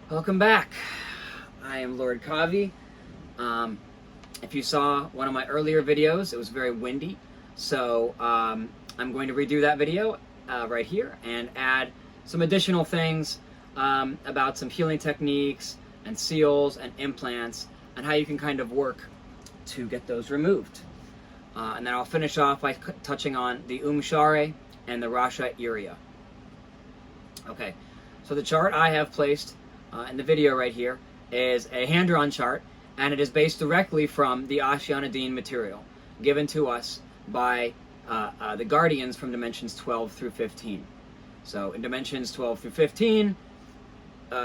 Welcome back. I am Lord KAVi. If you saw one of my earlier videos, it was very windy, so I'm going to redo that video right here and add some additional things about some healing techniques and seals and implants and how you can kind of work to get those removed. And then I'll finish off by touching on the Sharae and the Rasha Eria. Okay, so the chart I have placed in the video right here is a hand-drawn chart, and it is based directly from the Ashiana material given to us by the guardians from dimensions 12 through 15. So in dimensions 12 through 15,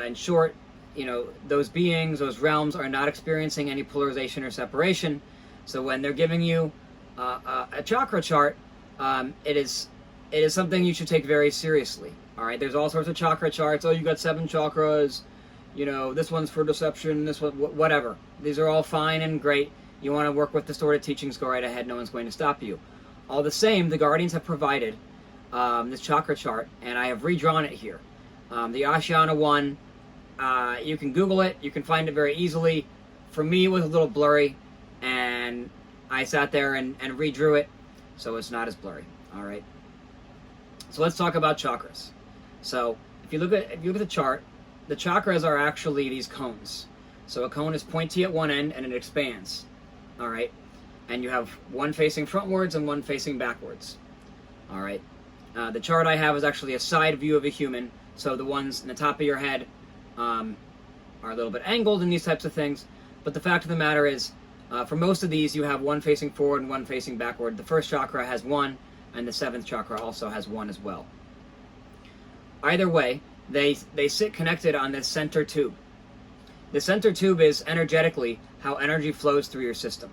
in short, you know, those beings, those realms are not experiencing any polarization or separation. So when they're giving you a chakra chart, it is something you should take very seriously. All right, there's all sorts of chakra charts. Oh, you got 7 chakras. You know, this one's for deception, this one, whatever. These are all fine and great. You want to work with distorted teachings, go right ahead. No one's going to stop you. All the same, the guardians have provided this chakra chart, and I have redrawn it here. The Ashiana one, you can Google it. You can find it very easily. For me, it was a little blurry, and I sat there and redrew it, so it's not as blurry. All right. So let's talk about chakras. So if you look at the chart, the chakras are actually these cones. So a cone is pointy at one end and it expands. All right. And you have one facing frontwards and one facing backwards. All right. The chart I have is actually a side view of a human. So the ones in the top of your head are a little bit angled and these types of things. But the fact of the matter is, for most of these, you have one facing forward and one facing backward. The first chakra has one, and the 7th chakra also has one as well. Either way, they sit connected on this center tube. The center tube is energetically how energy flows through your system.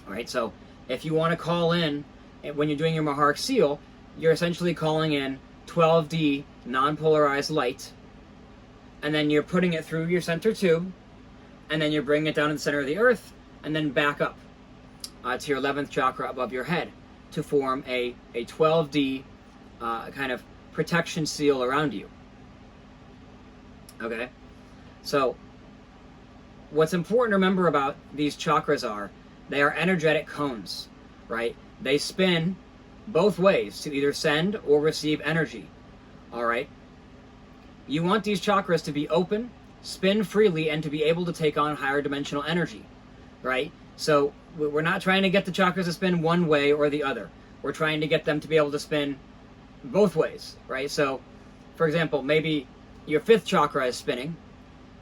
All right, so if you want to call in, when you're doing your Maharic seal, you're essentially calling in 12D non-polarized light, and then you're putting it through your center tube, and then you're bringing it down in the center of the earth, and then back up to your 11th chakra above your head to form a 12D kind of protection seal around you. Okay, so what's important to remember about these chakras are they are energetic cones, right? They spin both ways to either send or receive energy. All right, you want these chakras to be open, spin freely, and to be able to take on higher dimensional energy, right? So we're not trying to get the chakras to spin one way or the other. We're trying to get them to be able to spin both ways, right? So, for example, maybe your 5th chakra is spinning.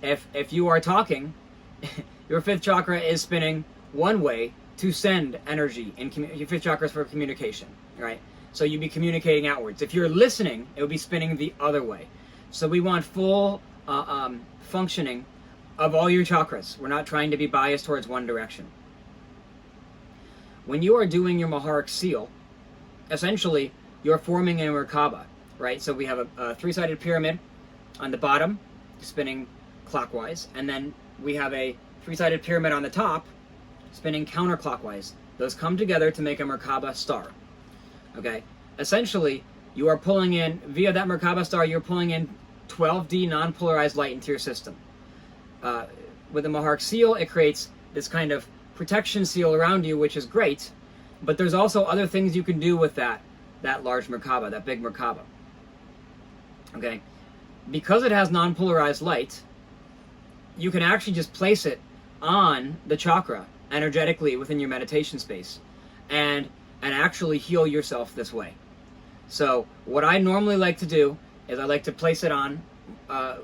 If you are talking, your 5th chakra is spinning one way to send energy. Your 5th chakra is for communication, right? So you'd be communicating outwards. If you're listening, it would be spinning the other way. So we want full functioning of all your chakras. We're not trying to be biased towards one direction. When you are doing your Maharic seal, essentially, you're forming a Merkaba, right? So we have a 3-sided pyramid on the bottom, spinning clockwise, and then we have a 3-sided pyramid on the top, spinning counterclockwise. Those come together to make a Merkaba star, okay? Essentially, you are pulling in, via that Merkaba star, you're pulling in 12D non-polarized light into your system. With the Maharic seal, it creates this kind of protection seal around you, which is great, but there's also other things you can do with that large Merkaba, that big Merkaba. Okay? Because it has non-polarized light, you can actually just place it on the chakra energetically within your meditation space and actually heal yourself this way. So what I normally like to do is I like to place it on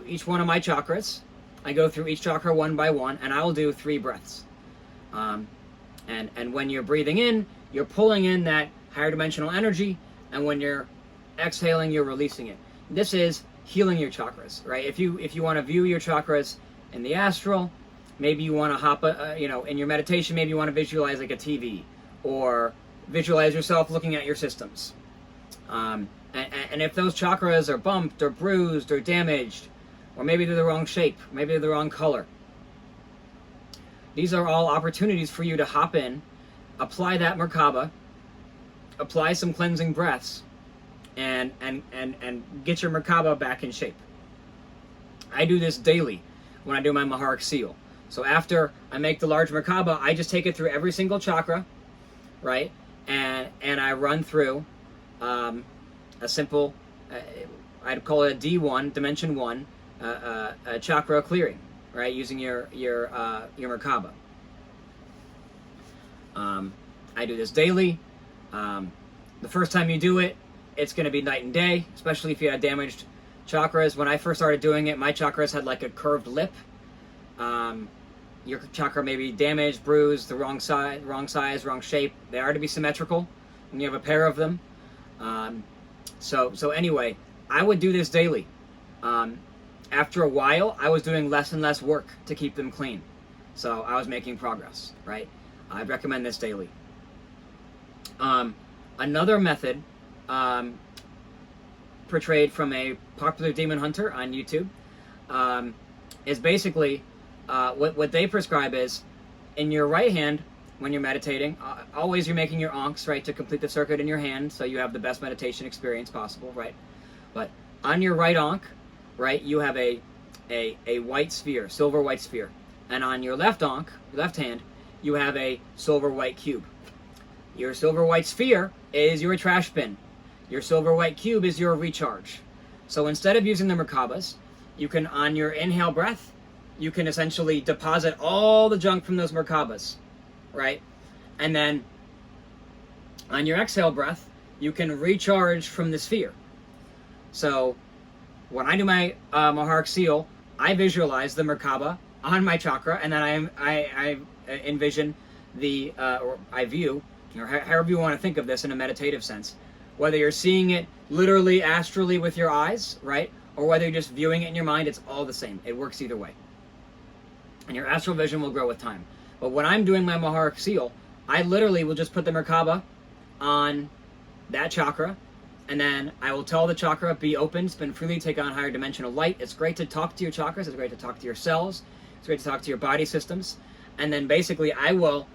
each one of my chakras. I go through each chakra one by one, and I will do 3 breaths. And when you're breathing in, you're pulling in that higher dimensional energy, and when you're exhaling, you're releasing it. This is healing your chakras, right? If you want to view your chakras in the astral, maybe you want to hop, in your meditation, maybe you want to visualize like a TV, or visualize yourself looking at your systems. And if those chakras are bumped or bruised or damaged, or maybe they're the wrong shape, maybe they're the wrong color, these are all opportunities for you to hop in, apply that Merkaba, apply some cleansing breaths, and get your Merkaba back in shape. I do this daily when I do my Maharic seal. So after I make the large Merkaba, I just take it through every single chakra, right? And I run through a simple, I'd call it a D1, dimension 1, a chakra clearing, right? Using your Merkaba. I do this daily. The first time you do it, it's going to be night and day, especially if you had damaged chakras. When I first started doing it, my chakras had like a curved lip. Your chakra may be damaged, bruised, the wrong size, wrong shape. They are to be symmetrical when you have a pair of them. So anyway, I would do this daily. After a while, I was doing less and less work to keep them clean. So I was making progress, right? I'd recommend this daily. Another method portrayed from a popular demon hunter on YouTube is basically what they prescribe is in your right hand when you're meditating. Always you're making your ankhs, right, to complete the circuit in your hand, so you have the best meditation experience possible, right? But on your right ankh, right, you have a white sphere, silver white sphere, and on your left ankh, left hand, you have a silver white cube. Your silver white sphere is your trash bin. Your silver white cube is your recharge. So instead of using the Merkabas, you can, on your inhale breath, you can essentially deposit all the junk from those Merkabas, right? And then on your exhale breath, you can recharge from the sphere. So when I do my Maharic seal, I visualize the Merkaba on my chakra, and then I envision the, or I view, or however you want to think of this in a meditative sense, whether you're seeing it literally, astrally with your eyes, right? Or whether you're just viewing it in your mind, it's all the same. It works either way. And your astral vision will grow with time. But when I'm doing my Maharic seal, I literally will just put the Merkaba on that chakra, and then I will tell the chakra, be open, spin freely, take on higher dimensional light. It's great to talk to your chakras. It's great to talk to your cells. It's great to talk to your body systems. And then basically I will,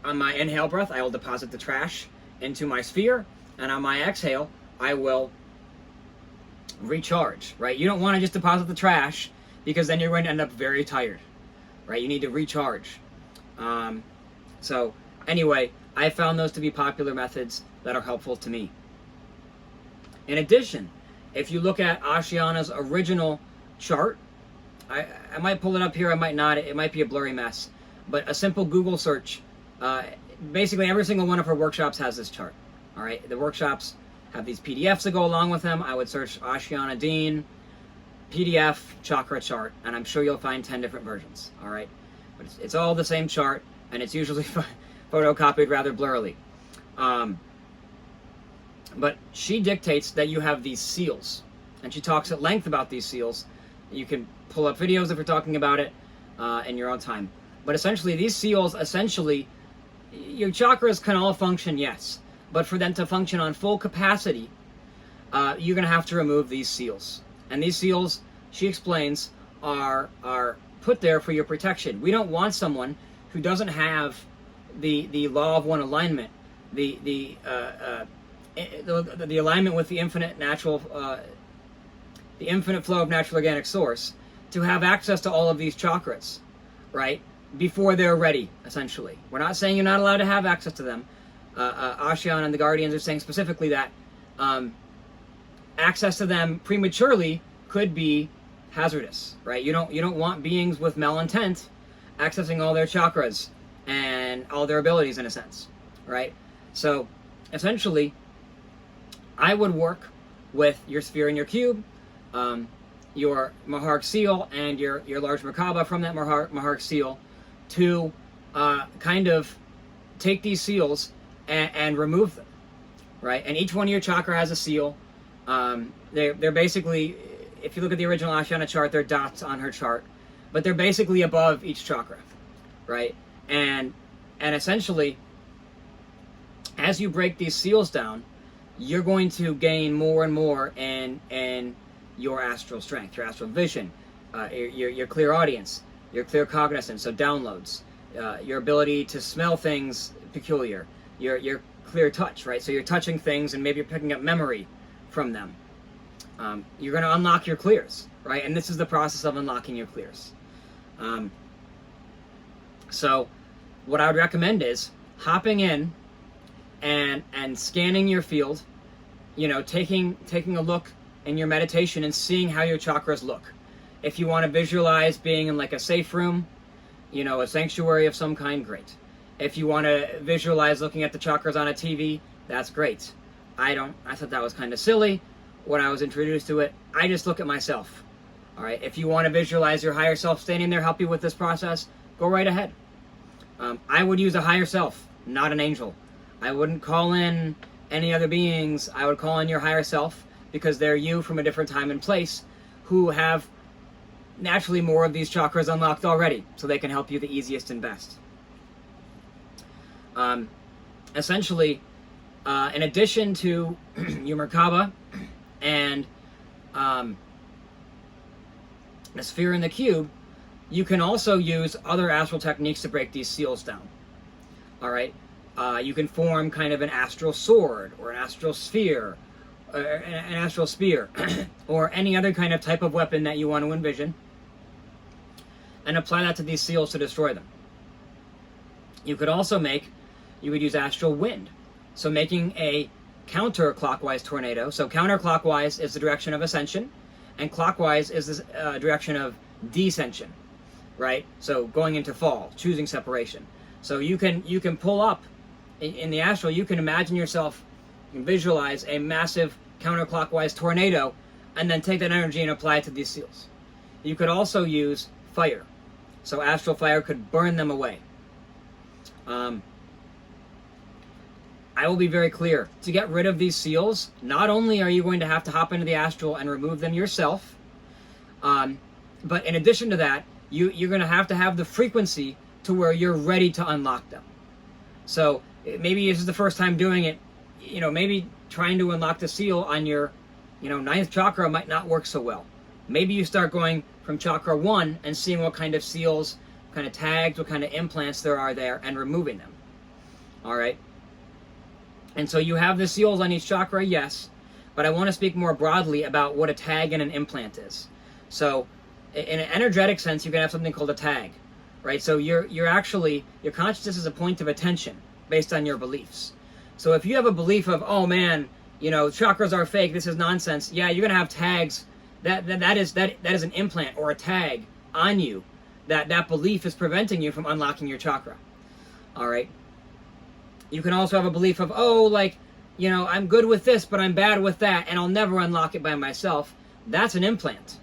on my inhale breath, I will deposit the trash into my sphere. And on my exhale, I will recharge, right? You don't want to just deposit the trash because then you're going to end up very tired, right? You need to recharge. So anyway, I found those to be popular methods that are helpful to me. In addition, if you look at Ashiana's original chart, I might pull it up here, I might not, it might be a blurry mess, but a simple Google search, basically every single one of her workshops has this chart. All right, the workshops have these PDFs that go along with them. I would search Ashiana Dean, PDF, chakra chart, and I'm sure you'll find 10 different versions, all right? But it's all the same chart, and it's usually photocopied rather blurrily. But she dictates that you have these seals, and she talks at length about these seals. You can pull up videos if you're talking about it in your own time. But essentially, these seals, your chakras can all function, yes. But for them to function on full capacity, you're going to have to remove these seals. And these seals, she explains, are put there for your protection. We don't want someone who doesn't have the law of one alignment, the alignment with the infinite natural, the infinite flow of natural organic source, to have access to all of these chakras, right? Before they're ready, essentially. We're not saying you're not allowed to have access to them. Ashiana and the Guardians are saying specifically that access to them prematurely could be hazardous, right? You don't want beings with malintent accessing all their chakras and all their abilities, in a sense, right? So essentially, I would work with your sphere and your cube, your Maharic seal, and your large Merkaba from that Maharic seal to kind of take these seals and remove them, right? And each one of your chakra has a seal. They're basically, if you look at the original Ashiana chart, they're dots on her chart, but they're basically above each chakra, right? And essentially, as you break these seals down, you're going to gain more and more in your astral strength, your astral vision, your clear audience, your clear cognizance, so downloads, your ability to smell things peculiar, your clear touch, right? So you're touching things and maybe you're picking up memory from them. You're going to unlock your clears, right? And this is the process of unlocking your clears. So what I would recommend is hopping in and scanning your field, you know, taking a look in your meditation and seeing how your chakras look. If you want to visualize being in like a safe room, you know, a sanctuary of some kind, great. If you want to visualize looking at the chakras on a TV, that's great. I thought that was kind of silly when I was introduced to it. I just look at myself. All right. If you want to visualize your higher self standing there, help you with this process, go right ahead. I would use a higher self, not an angel. I wouldn't call in any other beings. I would call in your higher self, because they're you from a different time and place who have naturally more of these chakras unlocked already, so they can help you the easiest and best. Essentially, in addition to your Merkaba and the sphere and the cube, you can also use other astral techniques to break these seals down. All right, you can form kind of an astral sword or an astral sphere, an astral spear, or any other kind of type of weapon that you want to envision, and apply that to these seals to destroy them. You could also you would use astral wind, so making a counterclockwise tornado. So counterclockwise is the direction of ascension, and clockwise is the direction of descension, right? So going into fall, choosing separation. So you can pull up in the astral. You can imagine yourself, you can visualize a massive counterclockwise tornado, and then take that energy and apply it to these seals. You could also use fire, so astral fire could burn them away. I will be very clear. To get rid of these seals, not only are you going to have to hop into the astral and remove them yourself, but in addition to that, you're going to have the frequency to where you're ready to unlock them. So maybe this is the first time doing it. You know, maybe trying to unlock the seal on your, you know, 9th chakra might not work so well. Maybe you start going from chakra 1 and seeing what kind of seals, what kind of tags, what kind of implants there are there, and removing them. All right. And so you have the seals on each chakra, yes, but I want to speak more broadly about what a tag and an implant is. So in an energetic sense, you can have something called a tag, right? So your consciousness is a point of attention based on your beliefs. So if you have a belief of, oh man, you know, chakras are fake, this is nonsense, yeah, you're going to have tags. That is an implant or a tag on you. That belief is preventing you from unlocking your chakra. All right. You can also have a belief of, oh, like, you know, I'm good with this, but I'm bad with that, and I'll never unlock it by myself. That's an implant.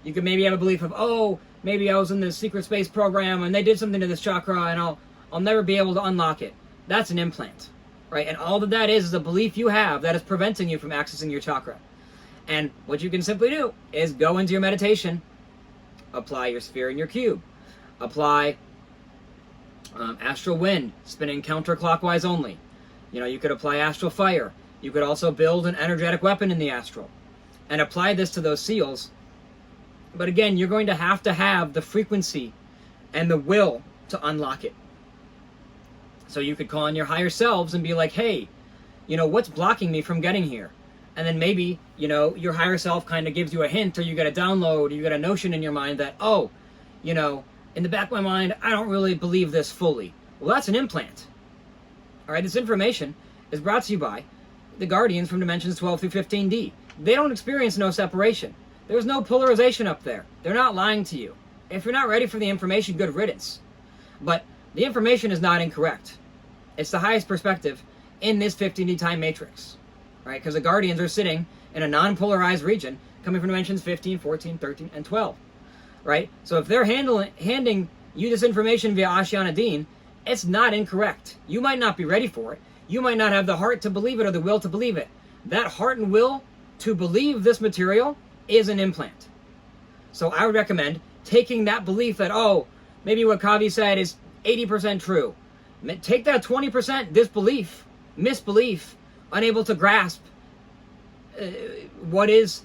You could maybe have a belief of, oh, maybe I was in the secret space program and they did something to this chakra and I'll never be able to unlock it. That's an implant, right? And all that is a belief you have that is preventing you from accessing your chakra. And what you can simply do is go into your meditation, apply your sphere and your cube, apply astral wind, spinning counterclockwise only. You know, you could apply astral fire. You could also build an energetic weapon in the astral and apply this to those seals. But again, you're going to have the frequency and the will to unlock it. So you could call on your higher selves and be like, hey, you know, what's blocking me from getting here? And then maybe, you know, your higher self kind of gives you a hint, or you get a download, or you get a notion in your mind that, oh, you know, in the back of my mind, I don't really believe this fully. Well, that's an implant. All right, this information is brought to you by the guardians from dimensions 12 through 15D. They don't experience no separation. There's no polarization up there. They're not lying to you. If you're not ready for the information, good riddance. But the information is not incorrect. It's the highest perspective in this 15D time matrix, right? Because the guardians are sitting in a non-polarized region coming from dimensions 15, 14, 13, and 12, right? So if they're handing you this information via Ashiana Dean, it's not incorrect. You might not be ready for it. You might not have the heart to believe it or the will to believe it. That heart and will to believe this material is an implant. So I would recommend taking that belief that, oh, maybe what KAVi said is 80% true. Take that 20% disbelief, misbelief, unable to grasp what is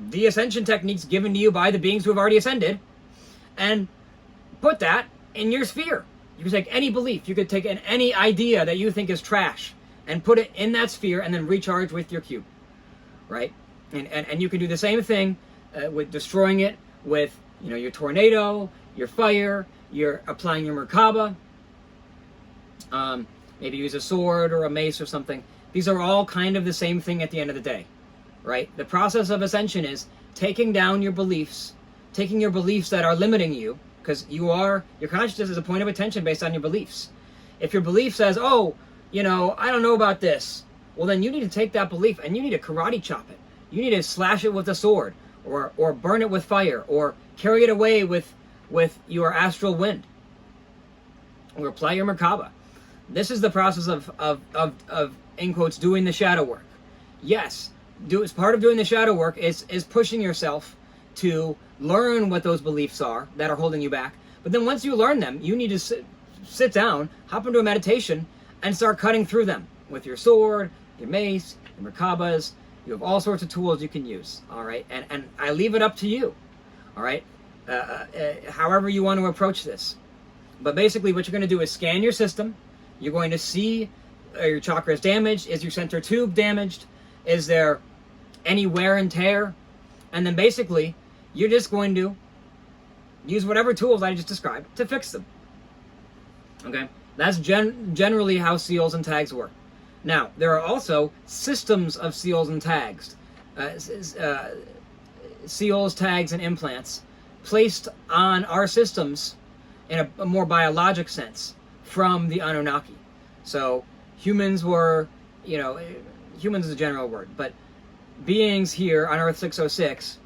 the ascension techniques given to you by the beings who have already ascended, and put that in your sphere. You could take any belief, you could take any idea that you think is trash and put it in that sphere and then recharge with your cube, right? And you can do the same thing with destroying it with, you know, your tornado, your fire, you're applying your Merkaba. Maybe use a sword or a mace or something. These are all kind of the same thing at the end of the day, right? The process of ascension is taking down your beliefs, taking your beliefs that are limiting you, because your consciousness is a point of attention based on your beliefs. If your belief says, oh, you know, I don't know about this, well, then you need to take that belief and you need to karate chop it. You need to slash it with a sword, or burn it with fire, or carry it away with your astral wind, or apply your Merkaba. This is the process of in quotes, doing the shadow work. Yes, as part of doing the shadow work is pushing yourself to learn what those beliefs are that are holding you back. But then once you learn them, you need to sit down, hop into a meditation, and start cutting through them with your sword, your mace, your Merkabas. You have all sorts of tools you can use, all right? And I leave it up to you, all right? However you want to approach this. But basically what you're going to do is scan your system. You're going to see, are your chakras damaged? Is your center tube damaged? Is there any wear and tear? And then basically, you're just going to use whatever tools I just described to fix them. Okay? That's generally how seals and tags work. Now, there are also systems of seals and tags. Seals, tags, and implants placed on our systems in a more biologic sense from the Anunnaki. So humans were, you know, humans is a general word, but beings here on Earth 606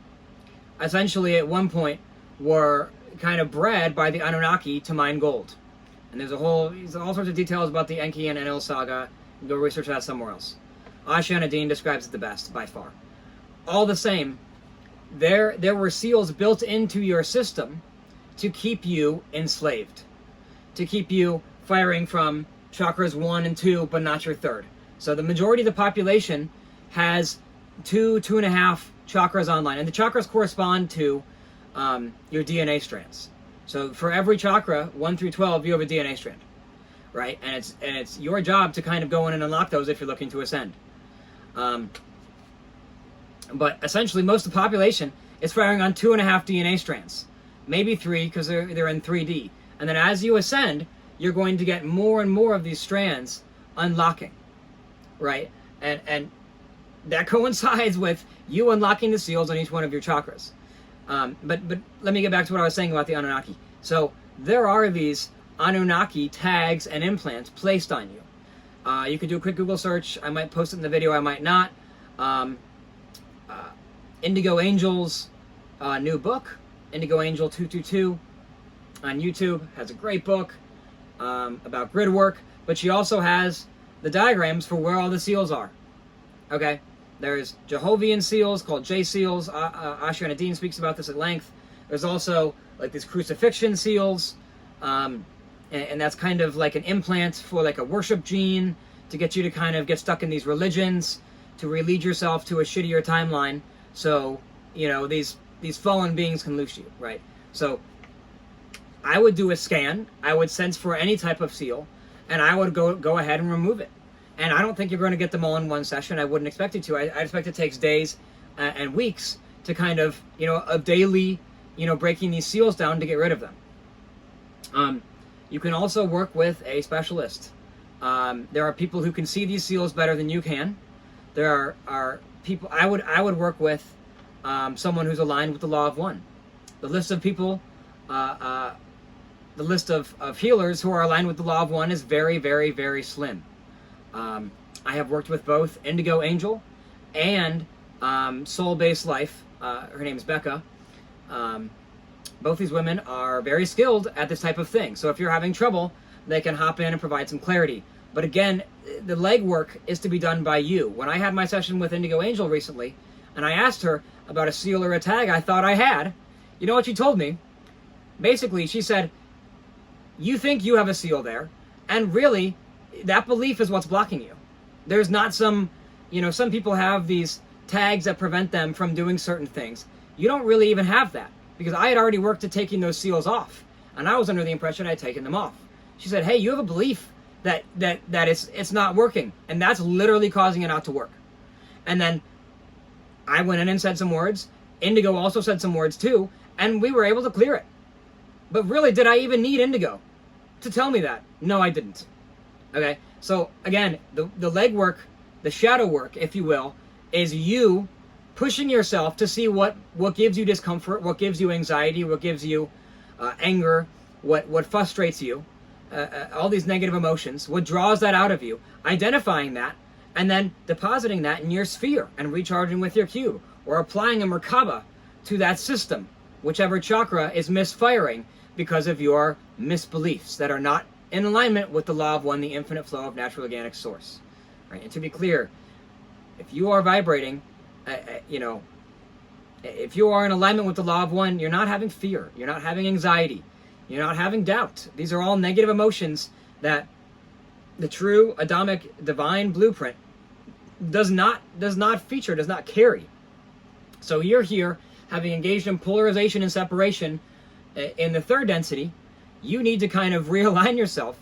essentially at one point were kind of bred by the Anunnaki to mine gold. And there's all sorts of details about the Enki and Enlil saga. You can go research that somewhere else. Ashana describes it the best by far. All the same, there were seals built into your system to keep you enslaved, to keep you firing from chakras 1 and 2, but not your third. So the majority of the population has 2.5 chakras online, and the chakras correspond to your DNA strands. So for every chakra, 1 through 12, you have a DNA strand, right? And it's your job to kind of go in and unlock those if you're looking to ascend. But essentially, most of the population is firing on 2.5 DNA strands, maybe 3 because they're in 3D. And then as you ascend, you're going to get more and more of these strands unlocking, right? And that coincides with you unlocking the seals on each one of your chakras. But let me get back to what I was saying about the Anunnaki. So there are these Anunnaki tags and implants placed on you. You could do a quick Google search. I might post it in the video, I might not. Indigo Angel's new book, Indigo Angel 222, on YouTube, has a great book about grid work, but she also has the diagrams for where all the seals are. Okay? There's Jehovian seals called J seals. Ashana Dean speaks about this at length. There's also like these crucifixion seals, and that's kind of like an implant for like a worship gene to get you to kind of get stuck in these religions, to relead yourself to a shittier timeline, so you know these fallen beings can loose you, right? So I would do a scan. I would sense for any type of seal, and I would go ahead and remove it. And I don't think you're going to get them all in one session. I wouldn't expect you to. I expect it takes days and weeks to kind of, you know, of daily, you know, breaking these seals down to get rid of them. You can also work with a specialist. There are people who can see these seals better than you can. There are people, I would work with someone who's aligned with the law of one. The list of people, the list of healers who are aligned with the law of one is very, very, very slim. I have worked with both Indigo Angel and Soul-Based Life. Her name is Becca. Both these women are very skilled at this type of thing. So if you're having trouble, they can hop in and provide some clarity. But again, the legwork is to be done by you. When I had my session with Indigo Angel recently, and I asked her about a seal or a tag I thought I had, you know what she told me? Basically, she said, you think you have a seal there, and really, that belief is what's blocking you. There's not some, you know, some people have these tags that prevent them from doing certain things. You don't really even have that, because I had already worked at taking those seals off, and I was under the impression I'd taken them off. She said, hey, you have a belief that it's not working, and that's literally causing it not to work. And then I went in and said some words. Indigo also said some words too, and we were able to clear it. But really, did I even need Indigo to tell me that? No, I didn't. Okay, so again, the legwork, the shadow work, if you will, is you pushing yourself to see what gives you discomfort, what gives you anxiety, what gives you anger, what frustrates you, all these negative emotions, what draws that out of you, identifying that, and then depositing that in your sphere and recharging with your cube, or applying a Merkaba to that system, whichever chakra is misfiring because of your misbeliefs that are not in alignment with the law of one, the infinite flow of natural organic source. Right? And to be clear, if you are vibrating, if you are in alignment with the law of one, you're not having fear, you're not having anxiety, you're not having doubt. These are all negative emotions that the true Adamic divine blueprint does not feature, does not carry. So you're here having engaged in polarization and separation in the third density. You need to kind of realign yourself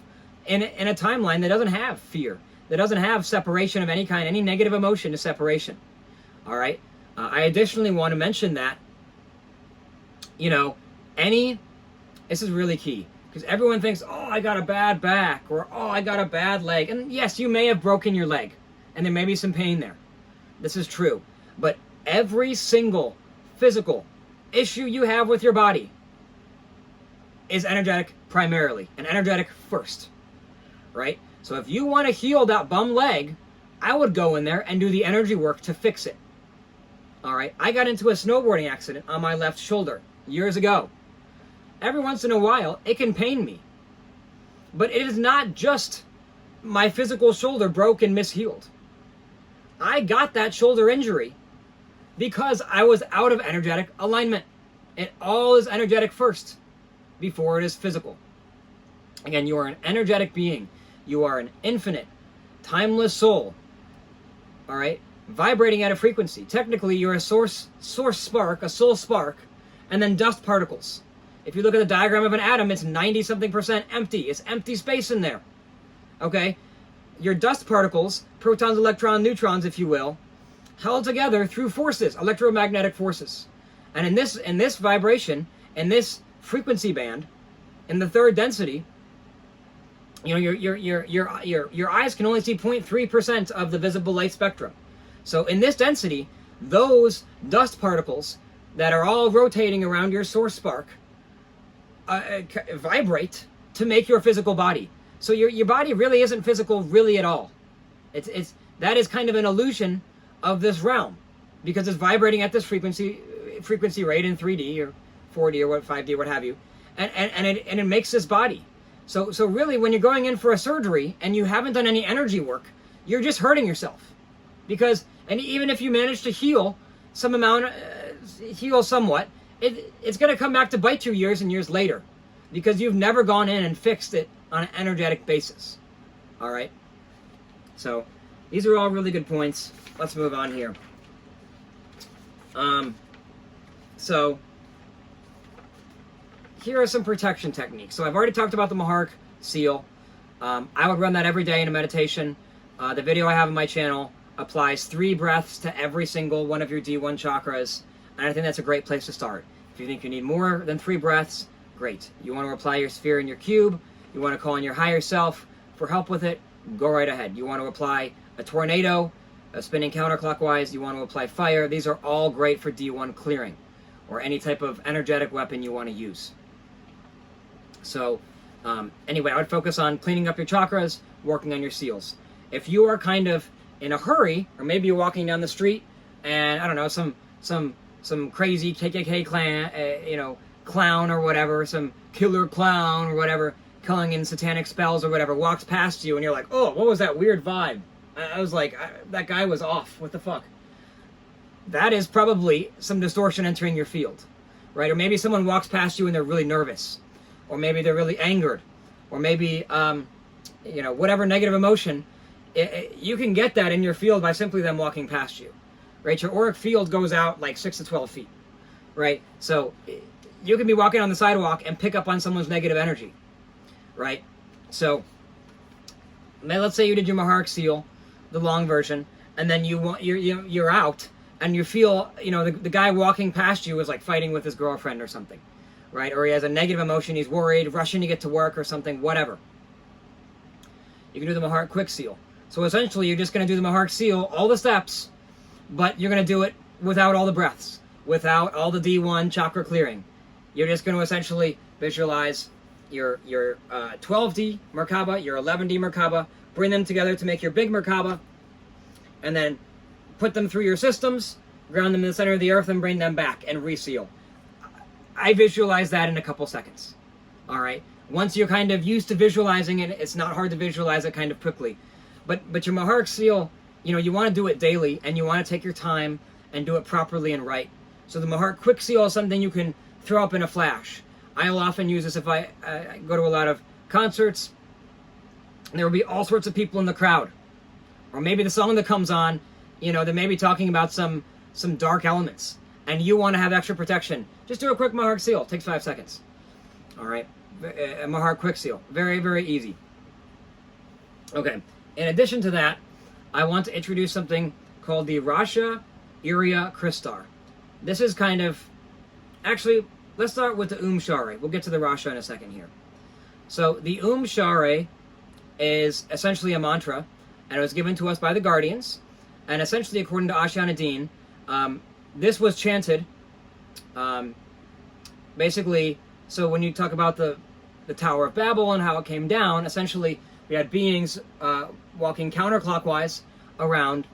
in a timeline that doesn't have fear, that doesn't have separation of any kind, any negative emotion to separation. All right. I additionally want to mention that, this is really key, because everyone thinks, oh, I got a bad back, or oh, I got a bad leg. And yes, you may have broken your leg, and there may be some pain there. This is true. But every single physical issue you have with your body is energetic primarily, and energetic first, right? So if you want to heal that bum leg, I would go in there and do the energy work to fix it. All right, I got into a snowboarding accident on my left shoulder years ago. Every once in a while, it can pain me. But it is not just my physical shoulder broke and mishealed. I got that shoulder injury because I was out of energetic alignment. It all is energetic first before it is physical. Again, you are an energetic being. You are an infinite, timeless soul. All right? Vibrating at a frequency. Technically, you're a source spark, a soul spark, and then dust particles. If you look at the diagram of an atom, it's 90-something% empty. It's empty space in there. Okay? Your dust particles, protons, electrons, neutrons, if you will, held together through forces, electromagnetic forces. And in this vibration, in this frequency band, in the third density, your eyes can only see 0.3% of the visible light spectrum. So in this density, those dust particles that are all rotating around your source spark vibrate to make your physical body. So your body really isn't physical really at all. That is kind of an illusion of this realm, because it's vibrating at this frequency rate in 3D or 4D or 5D, what have you, and it makes this body. So really, when you're going in for a surgery and you haven't done any energy work, you're just hurting yourself. Because, and even if you manage to heal some amount, heal somewhat, it's going to come back to bite you years and years later, because you've never gone in and fixed it on an energetic basis. All right? So these are all really good points. Let's move on here. So here are some protection techniques. So I've already talked about the Mahark seal. I would run that every day in a meditation. The video I have on my channel applies 3 breaths to every single one of your D1 chakras, and I think that's a great place to start. If you think you need more than 3 breaths, great. You want to apply your sphere in your cube, you want to call on your higher self for help with it, go right ahead. You want to apply a tornado, spinning counterclockwise, you want to apply fire. These are all great for D1 clearing, or any type of energetic weapon you want to use. So anyway, I would focus on cleaning up your chakras, working on your seals. If you are kind of in a hurry, or maybe you're walking down the street and I don't know, some crazy KKK clown or whatever, some killer clown or whatever, calling in satanic spells or whatever, walks past you and you're like, oh, what was that weird vibe? I was like, that guy was off. What the fuck? That is probably some distortion entering your field, right? Or maybe someone walks past you and they're really nervous, or maybe they're really angered, or maybe whatever negative emotion. You can get that in your field by simply them walking past you, right? Your auric field goes out like 6 to 12 feet, right? So you can be walking on the sidewalk and pick up on someone's negative energy, right? So let's say you did your Mahark seal, the long version, and then you're out, and you feel, you know, the guy walking past you is like fighting with his girlfriend or something, right? Or he has a negative emotion, he's worried, rushing to get to work or something, whatever. You can do the Mahart Quick Seal. So essentially, you're just going to do the Mahart Seal, all the steps, but you're going to do it without all the breaths, without all the D1 chakra clearing. You're just going to essentially visualize your 12D Merkaba, your 11D Merkaba, bring them together to make your big Merkaba, and then put them through your systems, ground them in the center of the earth, and bring them back and reseal. I visualize that in a couple seconds. All right. Once you're kind of used to visualizing it, it's not hard to visualize it kind of quickly. But your Mahart Seal, you know, you want to do it daily, and you want to take your time and do it properly and right. So the Mahart Quick Seal is something you can throw up in a flash. I'll often use this if I go to a lot of concerts, and there will be all sorts of people in the crowd. Or maybe the song that comes on, you know, they may be talking about some dark elements, and you want to have extra protection. Just do a quick Mahart Seal. It takes 5 seconds. All right. A Mahart Quick Seal. Very, very easy. Okay. In addition to that, I want to introduce something called the Rasha Eria Krystar. This is kind of... Actually, let's start with the Sharae. We'll get to the Rasha in a second here. So the Sharae is essentially a mantra, and it was given to us by the Guardians. And essentially, according to Ashiana Dean, this was chanted, basically, so when you talk about the Tower of Babel and how it came down, essentially, we had beings walking counterclockwise around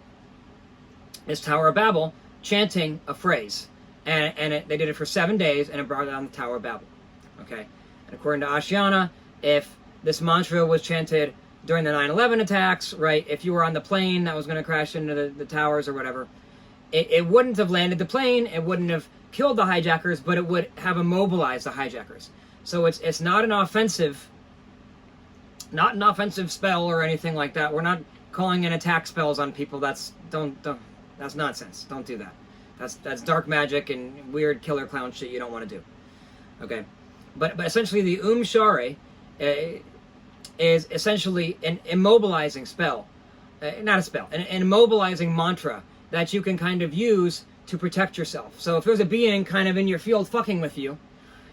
this Tower of Babel, chanting a phrase. And they did it for 7 days, and it brought down the Tower of Babel. Okay? And according to Ashiana, if this mantra was chanted during the 9/11 attacks, right, if you were on the plane that was going to crash into the towers or whatever, it wouldn't have landed the plane, it wouldn't have killed the hijackers, but it would have immobilized the hijackers. So it's not an offensive spell or anything like that. We're not calling in attack spells on people. That's nonsense. Don't do that. That's dark magic and weird killer clown shit you don't want to do. Okay, but essentially the Sharae is essentially an immobilizing spell, not a spell, an immobilizing mantra that you can kind of use to protect yourself. So if there's a being kind of in your field fucking with you,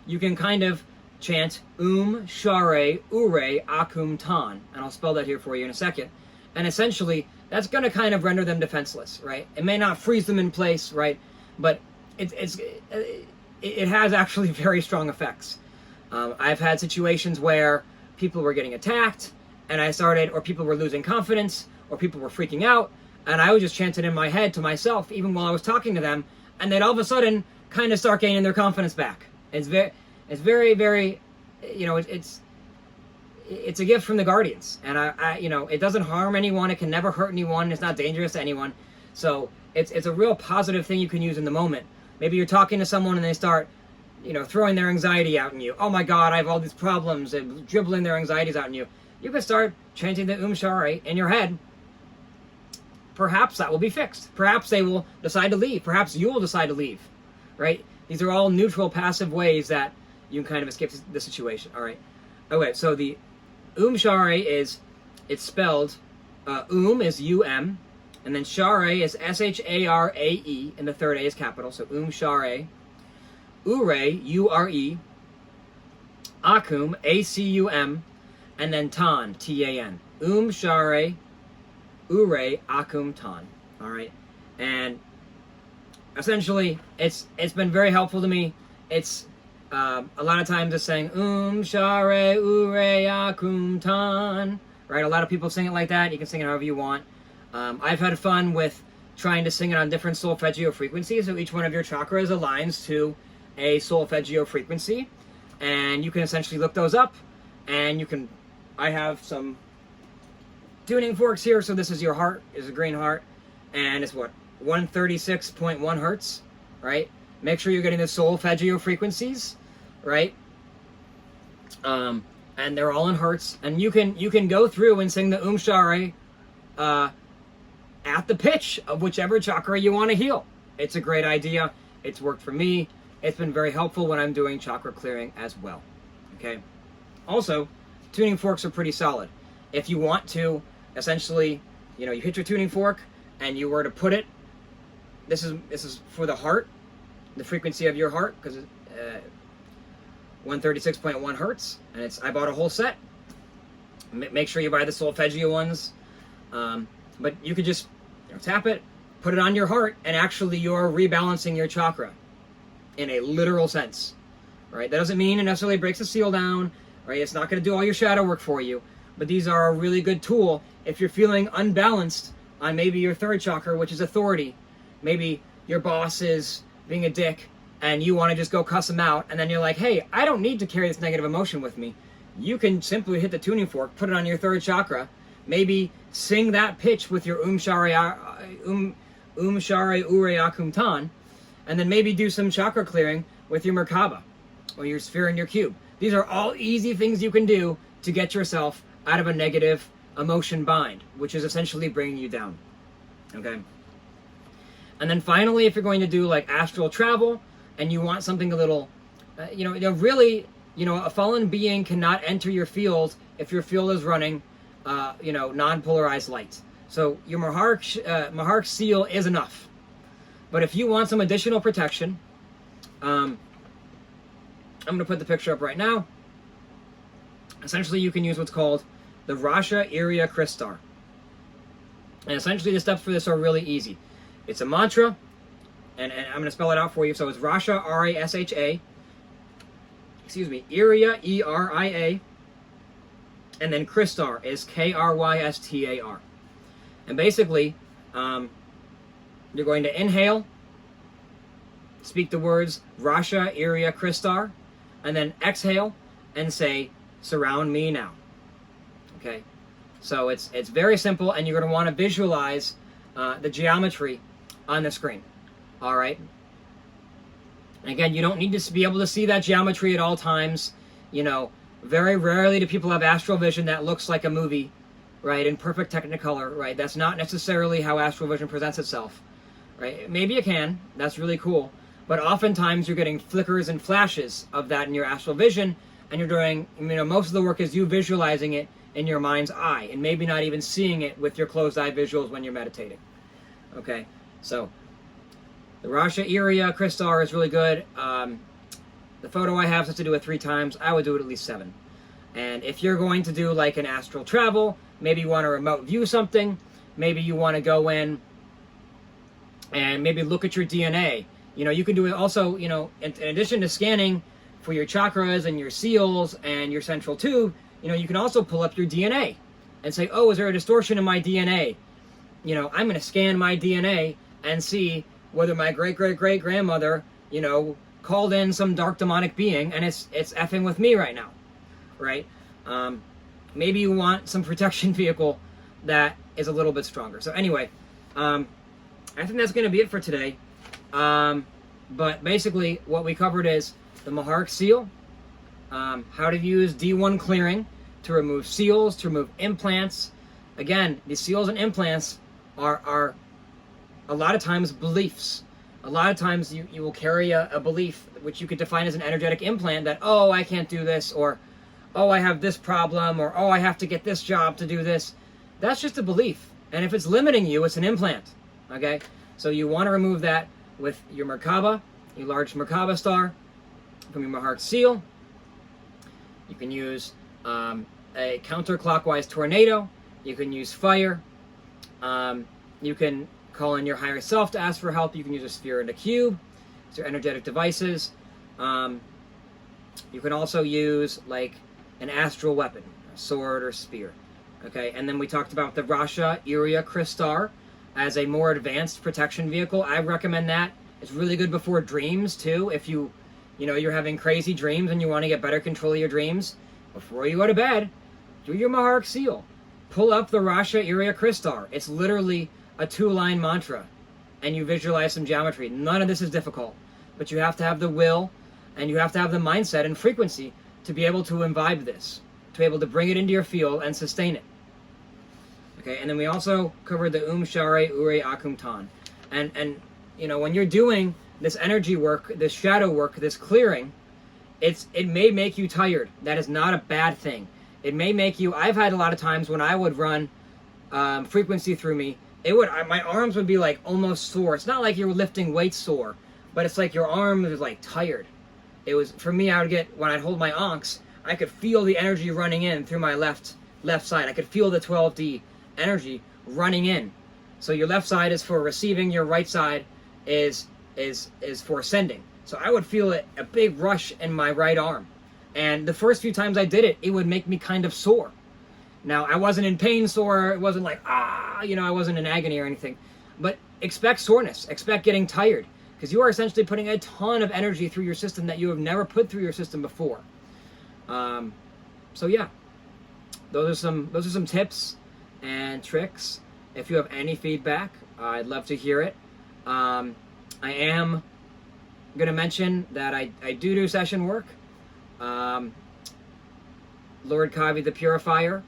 you can kind of chant Sharae Ure Acum Tan, and I'll spell that here for you in a second. And essentially, that's going to kind of render them defenseless, right? It may not freeze them in place, right? But it has actually very strong effects. I've had situations where people were getting attacked, and or people were losing confidence, or people were freaking out, and I would just chant it in my head to myself, even while I was talking to them, and they'd all of a sudden kind of start gaining their confidence back. It's very, very, you know, it's a gift from the Guardians, and I you know, it doesn't harm anyone, it can never hurt anyone, it's not dangerous to anyone, so it's a real positive thing you can use in the moment. Maybe you're talking to someone and they start, you know, throwing their anxiety out on you. Oh my God, I have all these problems, and dribbling their anxieties out on you. You can start chanting the Sharae in your head. Perhaps that will be fixed. Perhaps they will decide to leave. Perhaps you will decide to leave, right? These are all neutral, passive ways that you can kind of escape the situation, all right? Okay, so the Sharae it's spelled, is U-M, and then Sharae is S-H-A-R-A-E, and the third A is capital, so Sharae, Ure, U-R-E, Acum, A-C-U-M, and then Tan, T-A-N. Sharae, Ure, Acum, Tan, all right? And essentially, it's been very helpful to me. It's a lot of times it's saying Sharae Ure Acum Tan, right? A lot of people sing it like that. You can sing it however you want. I've had fun with trying to sing it on different solfeggio frequencies, so each one of your chakras aligns to a solfeggio frequency, and you can essentially look those up, and you can. I have some tuning forks here, so this is your heart, is a green heart, and it's what, 136.1 hertz, right? Make sure you're getting the solfeggio frequencies, right? And they're all in hertz, and you can go through and sing the Sharae at the pitch of whichever chakra you want to heal. It's a great idea. It's worked for me. It's been very helpful when I'm doing chakra clearing as well. Okay. Also, tuning forks are pretty solid. If you want to, essentially, you know, you hit your tuning fork and you were to put it this is for the heart, the frequency of your heart, because 136.1 hertz, and I bought a whole set. Make sure you buy the solfeggio ones, but you could just tap it, put it on your heart, and actually you're rebalancing your chakra in a literal sense, right? That doesn't mean it necessarily breaks the seal down, right? It's not going to do all your shadow work for you, but these are a really good tool if you're feeling unbalanced on maybe your third chakra, which is authority. Maybe your boss is being a dick and you want to just go cuss him out, and then you're like, hey, I don't need to carry this negative emotion with me. You can simply hit the tuning fork, put it on your third chakra, maybe sing that pitch with your Sharae Ure Acum Tan, and then maybe do some chakra clearing with your Merkaba or your sphere and your cube. These are all easy things you can do to get yourself out of a negative emotion bind, which is essentially bringing you down. Okay? And then finally, if you're going to do like astral travel and you want something a little, really, a fallen being cannot enter your field if your field is running, non-polarized light. So your Mahark seal is enough. But if you want some additional protection, I'm going to put the picture up right now. Essentially, you can use what's called the Rasha Eria Krystar. And essentially, the steps for this are really easy. It's a mantra, and I'm going to spell it out for you. So it's Rasha, R-A-S-H-A, Eria, E-R-I-A, and then Krystar is K-R-Y-S-T-A-R. And basically, you're going to inhale, speak the words Rasha Eria Krystar, and then exhale and say, surround me now. Okay? So it's very simple, and you're going to want to visualize the geometry on the screen. All right? And again, you don't need to be able to see that geometry at all times. Very rarely do people have astral vision that looks like a movie, right, in perfect Technicolor, right? That's not necessarily how astral vision presents itself, right? Maybe it can. That's really cool. But oftentimes you're getting flickers and flashes of that in your astral vision, and you're doing, most of the work is you visualizing it in your mind's eye, and maybe not even seeing it with your closed eye visuals when you're meditating. Okay, so the Rasha Eria Krystar is really good. The photo I have has to do it 3 times. I would do it at least 7. And if you're going to do like an astral travel, maybe you want to remote view something, maybe you want to go in and maybe look at your DNA. You can do it also, in addition to scanning for your chakras and your seals and your central tube, you can also pull up your DNA and say, oh, is there a distortion in my DNA? I'm going to scan my DNA and see whether my great-great-great-grandmother, called in some dark demonic being and it's effing with me right now, right? Maybe you want some protection vehicle that is a little bit stronger. So anyway, I think that's going to be it for today. But basically what we covered is the Mahark seal, how to use D1 clearing to remove seals, to remove implants. Again, these seals and implants are a lot of times beliefs. A lot of times you will carry a belief which you could define as an energetic implant that, oh, I can't do this, or oh, I have this problem, or oh, I have to get this job to do this. That's just a belief. And if it's limiting you, it's an implant. Okay? So you want to remove that with your Merkaba, your large Merkaba star, from your Mahark seal. You can use a counterclockwise tornado. You can use fire. You can call in your higher self to ask for help. You can use a sphere and a cube. These are energetic devices. You can also use like an astral weapon, a sword or spear. Okay, and then we talked about the Rasha Eria Krystar as a more advanced protection vehicle. I recommend that. It's really good before dreams too. If you're having crazy dreams and you want to get better control of your dreams, before you go to bed, do your Mahark seal. Pull up the Rasha Eria Krystar. It's literally a 2-line mantra, and you visualize some geometry. None of this is difficult, but you have to have the will, and you have to have the mindset and frequency to be able to imbibe this, to be able to bring it into your field and sustain it. Okay, and then we also covered the Sharae Ure Acum Tan. And when you're doing this energy work, this shadow work, this clearing, it may make you tired. That is not a bad thing. It may make you, I've had a lot of times when I would run frequency through me, my arms would be like almost sore. It's not like you're lifting weights sore, but it's like your arm is like tired. It was, for me, I would get, when I'd hold my onks, I could feel the energy running in through my left side. I could feel the 12D energy running in. So your left side is for receiving, your right side is for sending. So I would feel a big rush in my right arm. And the first few times I did it, it would make me kind of sore. Now, I wasn't in pain sore. It wasn't like, I wasn't in agony or anything. But expect soreness. Expect getting tired. Because you are essentially putting a ton of energy through your system that you have never put through your system before. So yeah, those are some tips and tricks. If you have any feedback, I'd love to hear it. I am going to mention that I do session work. Lord KAVi the Purifier.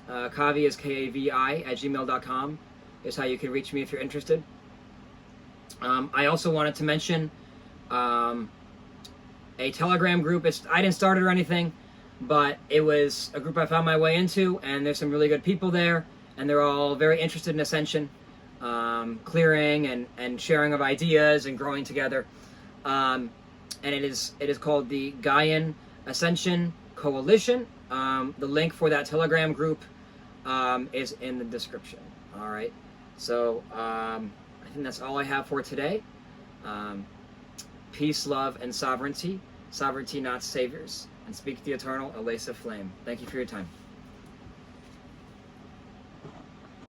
KAVi is KAVi at gmail.com is how you can reach me if you're interested. I also wanted to mention a Telegram group. I didn't start it or anything, but it was a group I found my way into, and there's some really good people there, and they're all very interested in ascension, clearing and sharing of ideas and growing together. And it is called the Gaian Ascension Coalition. The link for that Telegram group is in the description. All right. So I think that's all I have for today. Peace, love, and sovereignty. Sovereignty, not saviors. And speak the eternal ELAYSA flame. Thank you for your time.